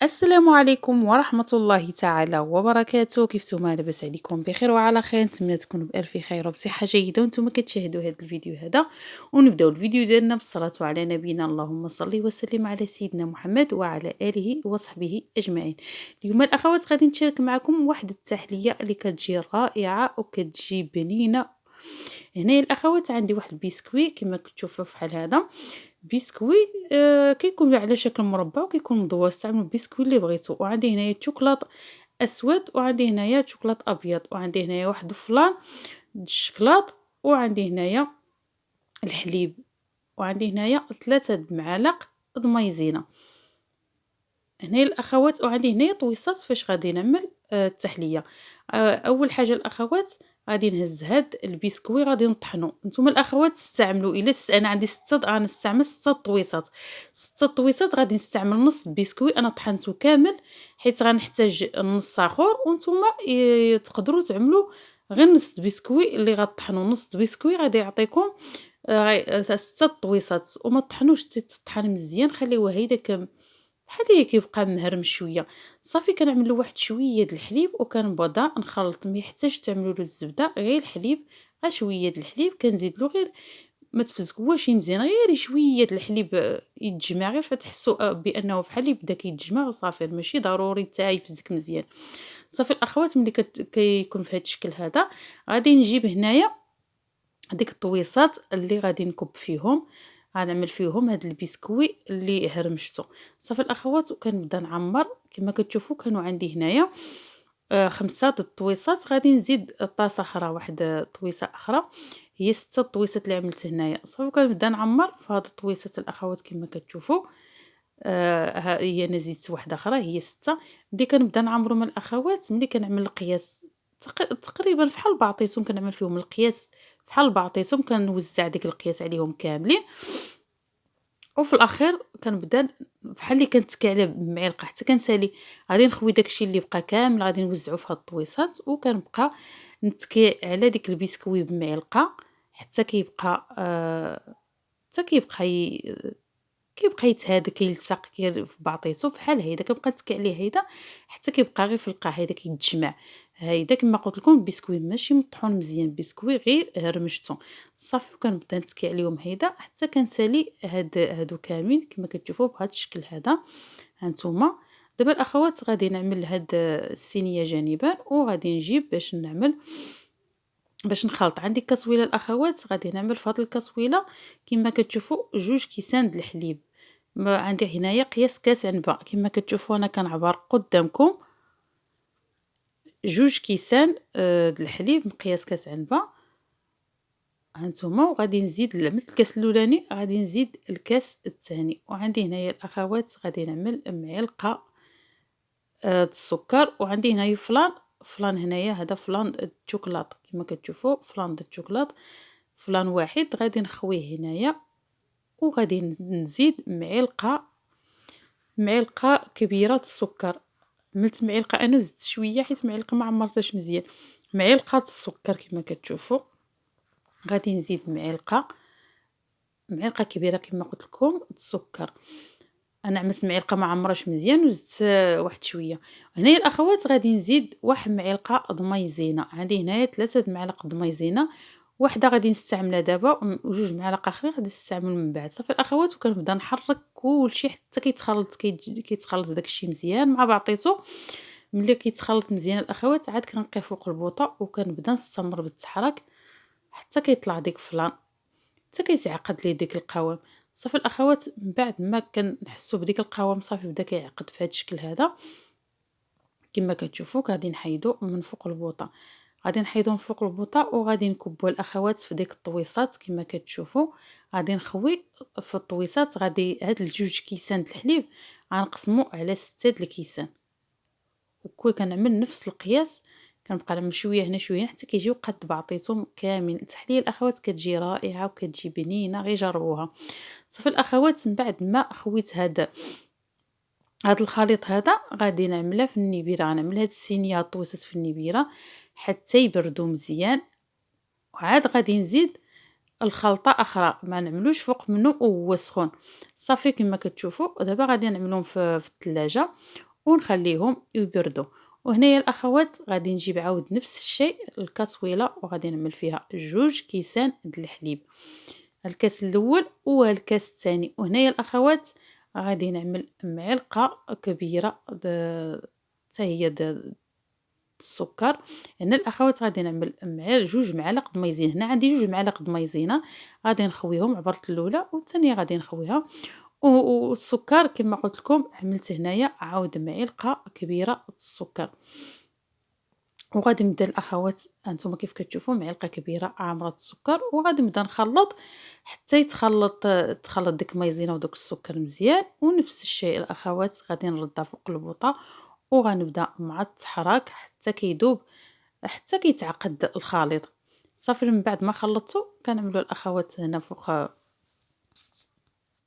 السلام عليكم ورحمة الله تعالى وبركاته. كيف نتوما؟ لاباس عليكم بخير وعلى خير؟ نتمنى تكونوا بألف خير وبصحة جيدة وانتم كتشاهدوا هذا الفيديو هذا. ونبداو الفيديو ديالنا بالصلاة على نبينا، اللهم صل وسلم على سيدنا محمد وعلى آله وصحبه أجمعين. اليوم الأخوات غادي نشارك معكم واحد التحلية اللي كتجي رائعة وكتجي بنينة. هنايا الأخوات عندي واحد البسكوي كما كتشوفوا بحال هذا. بسكوي كيكون على شكل مربع وكيكون مدور، استعملوا البسكوي اللي بغيتو. وعندي هنايا الشوكولاط اسود، وعندي هنايا شوكولاط ابيض، وعندي هنايا واحد الفلان د الشكلاط، وعندي هنايا الحليب، وعندي هنايا 3 معالق د مايزينا. هنايا الاخوات وعندي هنايا طويصات فاش غادي نعمل التحليه. اول حاجه الاخوات غادي نهز هاد البسكوي غادي نطحنو. نتوما الاخوات تستعملوا الا انا عندي 6 غنستعمل 6 طويصات. 6 طويصات غادي نستعمل نص البسكوي انا طحنته كامل، حيت غنحتاج نص اخر. وانتوما تقدروا تعملوا غير نص بسكوي اللي غطحنوا. نص بسكوي غادي يعطيكم 6 طويصات. وما طحنوش تطحن مزيان، خليوه هيدا بحال كيبقى مهرمش شويه. صافي كنعملو واحد شويه د الحليب وكنبدا نخلط. ما يحتاجش تعملوا له الزبده، غير الحليب، غير شويه د الحليب كنزيد له غير. ما تفزكوهش مزيان، غير شويه د الحليب يتجمع، غير فتحسوا بانه بحال يبدا كيتجمع وصافي. ماشي ضروري حتى يفزك مزيان. صافي الاخوات ملي كيكون في هذا الشكل هذا غادي نجيب هنايا ديك الطويصات اللي غادي نكب فيهم. غنعمل فيهم هاد البسكوي اللي هرمشته. صافي الاخوات وكنبدا نعمر. كما كتشوفوا كانوا عندي هنايا 5 د الطويصات. غادي نزيد طاسه اخرى، واحد طويصه اخرى، هي 6 طويصات اللي عملت هنايا. صافي كنبدا نعمر في هاد الطويصات الاخوات كما كتشوفوا. هي انا زيدت واحده اخرى هي 6. ملي كنبدا نعمرو من الاخوات، ملي كنعمل القياس تقريبا فحال بعطيتهم، كنعمل فيهم القياس فحال بعطيتهم، كنوزع ديك القياس عليهم كاملين. وفي الاخير كنبدا بحال اللي كنتكي عليه بمعلقه حتى كنسالي. غادي نخوي داكشي اللي بقى كامل غادي نوزعو في هاد الطويصات، وكنبقى نتكي على ديك البسكوي بمعلقه حتى كيبقى حتى كيبقى يتهادى كيلصق في بعضياتو بحال هيدا. كنبقى نتكي عليه هيدا حتى كيبقى غير في القاع هيدا كيتجمع. هيدا كما قلت لكم البسكوي ماشي مطحون مزيان، بسكوي غير هرمشتو. صافي وكنبدا نتكي عليهم هيدا حتى كنسالي هادو كاملين كما كتشوفوا بهذا الشكل هذا. هانتوما دابا الاخوات غادي نعمل هاد الصينيه جانبا، وغادي نجيب باش نخلط. عندي كسويله الاخوات غادي نعمل في هاد الكسويله كما كتشوفوا 2 كيسان د الحليب. عندي هنايا قياس كاس عنبه كما كتشوفوا انا كنعبر قدامكم. 2 كيسان د الحليب مقياس كاس عنبه. هانتوما وغادي نزيد عملت الكاس الاولاني غادي نزيد الكاس الثاني. وعندي هنايا الاخوات غادي نعمل معلقه د السكر. وعندي هنايا فلان هنايا هذا فلان د الشوكولاط كما كتشوفوا فلان د الشوكولاط. فلان واحد غادي نخويه هنايا. وغادي نزيد معلقه كبيره د السكر. عملت معلقه انا وزدت شويه حيت معلقه ما عمرتهاش مزيان. معلقه د السكر كما كتشوفوا. غادي نزيد معلقه كبيره كما قلت لكم د السكر. انا عملت معلقه ما عمراش مزيان وزدت واحد شويه. هنايا الاخوات غادي نزيد واحد معلقه د مايزينا. عندي هنايا 3 معالق د مايزينا، واحده غادي نستعملها دابا وجوج معالق اخرين غادي نستعمل من بعد. صافي الاخوات وكنبدا نحرك كلشي حتى كيتخلط داكشي مزيان مع بعضياتو. ملي كيتخلط مزيان الاخوات عاد كنقي فوق البوطه وكنبدا نستمر بالتحرك حتى كيطلع ديك فلان، حتى كيتعقد لي ديك القوام. صافي الاخوات من بعد ما كنحسوا بديك القوام صافي بدا كيعقد في هذا الشكل هذا كما كتشوفوا. غادي نحيدو من فوق البوطه، غادي نحيدو من فوق البوطه وغادي نكبوا الاخوات في ديك الطويصات كما كتشوفوا. غادي نخوي في الطويصات. غادي هاد 2 كيسان د الحليب غنقسمو على 6 د الكيسان، وكل كنعمل نفس القياس. كنبقى نعمل شويه هنا شويه حتى كيجيو قد بعضيتهم كامل. التحليه الاخوات كتجي رائعه وكتجي بنينه، غير جربوها. صافي الاخوات من بعد ما خويت هاد الخليط هذا غادي نعملها في النبيره. غنعمل هاد الصينيه طويصات في النبيره حتى يبردوا مزيان. وعاد غادي نزيد الخلطه اخرى، ما نعملوش فوق منه وهو سخون. صافي كما كتشوفوا دابا غادي نعملهم في الثلاجه. ونخليهم يبردوا. وهنايا الاخوات غادي نجيب عاود نفس الشيء الكاسويله وغادي نعمل فيها 2 كيسان د الحليب، الكاس الاول والكاس الثاني. وهنايا الاخوات غادي نعمل معلقه كبيره حتى هي السكر. هنا الاخوات غادي نعمل مع 2 معالق د مايزين. هنا عندي 2 معالق د مايزينه غادي نخويهم، عبرت الاولى والثانيه غادي نخويها. والسكر كما قلت لكم عملت هنايا عاود معلقه كبيره د السكر. وغادي نبدا الاخوات هانتوما كيف كتشوفوا معلقه كبيره عامره السكر، وغادي نبدا نخلط حتى تخلط ديك المايزينا وداك السكر مزيان. ونفس الشيء الاخوات غادي نردها فوق البوطه وغنبدا مع التحراك حتى كيذوب، حتى كيتعقد الخليط. صافي من بعد ما خلطته كنعملوا الاخوات هنا فوق،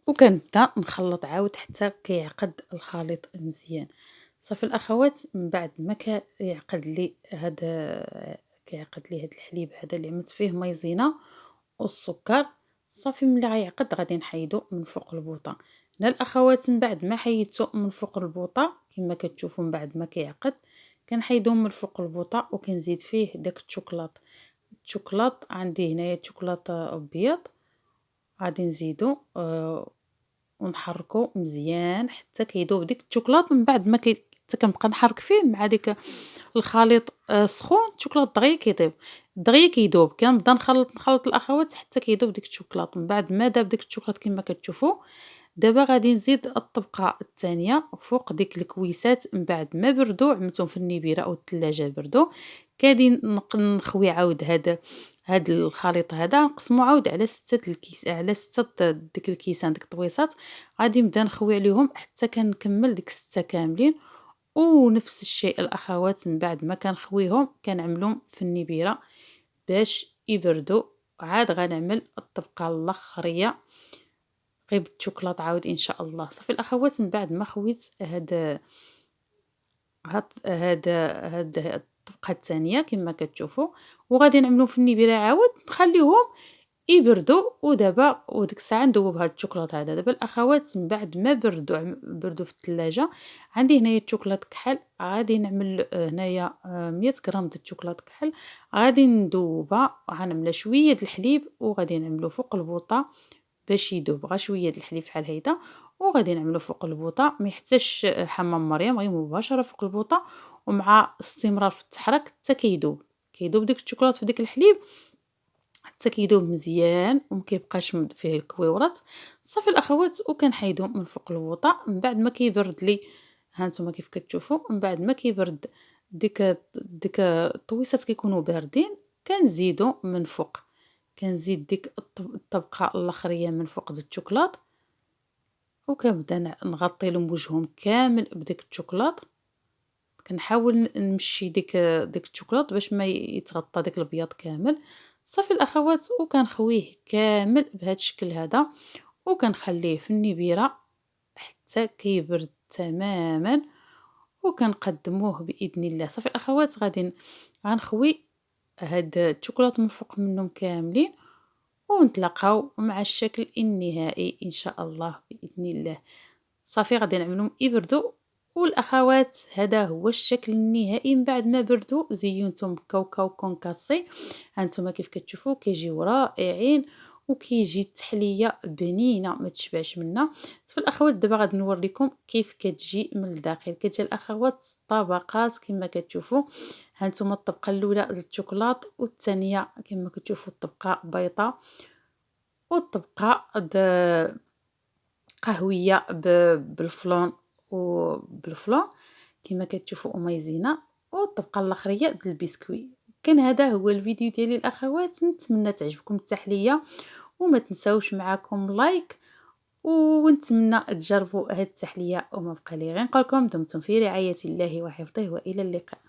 وكنبدا نخلط عاود حتى كيعقد الخليط مزيان. صافي الاخوات من بعد ما كيعقد لي هذا الحليب هذا اللي عملت فيه مايزينا والسكر، صافي ملي غيعقد غادي نحيدو من فوق البوطه. هنا الاخوات من بعد ما حيدته من فوق البوطه كما كتشوفوا من بعد ما كيعقد كنحيدوه من فوق البوطه وكنزيد فيه داك الشوكولات عندي هنايا شوكولات ابيض غادي نزيدو ونحركو مزيان حتى كيذوب ديك الشوكولات. من بعد ما حتى كنبقى نحرك فيه مع ديك الخليط سخون الشوكولات دغيا كيذوب. كنبدا نخلط الاخوات حتى كيذوب ديك الشوكولات. من بعد ما داب ديك الشوكولات كما كتشوفوا دابا غادي نزيد الطبقه الثانيه فوق ديك الكويسات. من بعد ما بردوا عملتهم في النبيره او الثلاجه بردوا، غادي نخوي عاود هاد الخليط هذا نقسمو عاود على 6 الكيس، على 6 ديك الكيسان ديك الطويصات غادي نبدا نخوي عليهم حتى كنكمل ديك 6 كاملين. ونفس الشيء الاخوات من بعد ما كنخويهم كنعملهم في النبيره باش يبردوا. عاد غنعمل الطبقه الاخريه غير بالشوكولاط عاود ان شاء الله. صافي الاخوات من بعد ما خويت هاد الطبقه الثانيه كما كتشوفوا وغادي نعملهم في النبيره عاود نخليهم يبردوا. وديك الساعه ندوب هاد الشوكولاط هذا. دابا الاخوات من بعد ما بردوا في الثلاجه عندي هنايا الشوكولاط كحل غادي نعمل هنايا 100 غرام د الشوكولاط كحل غادي ندوبها غنعمل شويه د الحليب وغادي نعملو فوق البوطه باش يذوب غير شويه د الحليب بحال هيدا وغادي نعملو فوق البوطه. ما يحتاجش حمام مريم غير مباشره فوق البوطه ومع استمرار في التحرك حتى كيذوب ديك الشوكولاط في ديك الحليب حتى كيذوب مزيان وما كيبقاش فيه الكويورات. صافي الاخوات وكنحيدهم من فوق البوطه. من بعد ما كيبرد لي هانتوما كيف كتشوفوا من بعد ما كيبرد ديك الطويصات كيكونوا باردين كنزيدو من فوق، كنزيد ديك الطبقه الاخريه من فوق د الشوكولاط وكنبدا نغطي لهم وجههم كامل بديك الشوكولاط. كنحاول نمشي ديك الشوكولاط باش ما يتغطى داك الابيض كامل. صافي الاخوات وكنخويه كامل بهذا الشكل هذا وكنخليه في النبيره حتى كيبرد تماما وكنقدموه باذن الله. صافي الاخوات غنخوي هاد الشوكولاط من فوق منهم كاملين ونتلاقاو مع الشكل النهائي ان شاء الله باذن الله. صافي غادي نعملهم يبردوا. والاخوات هذا هو الشكل النهائي من بعد ما بردوا. زينتهم بكاوكاو كونكاسي هانتوما كيف كتشوفوا كيجيو رائعين وكيجي التحليه بنينه ما تشبعش منها. صافي الاخوات دابا غادي نوريكم كيف كتجي من الداخل. كتجي الاخوات طبقات كما كتشوفوا. هانتوما الطبقه الاولى الشوكولاط والثانيه كما كتشوفوا الطبقه بيضاء والطبقه قهويه بالفلون كما كتشوفوا ومايزينا والطبقه الاخريه د البسكوي. كان هذا هو الفيديو ديالي الاخوات، نتمنى تعجبكم التحليه وما تنساوش معاكم لايك ونتمنى تجربوا هذه التحليه. وما بقى لي غير نقول لكم دمتم في رعايه الله وحفظه والى اللقاء.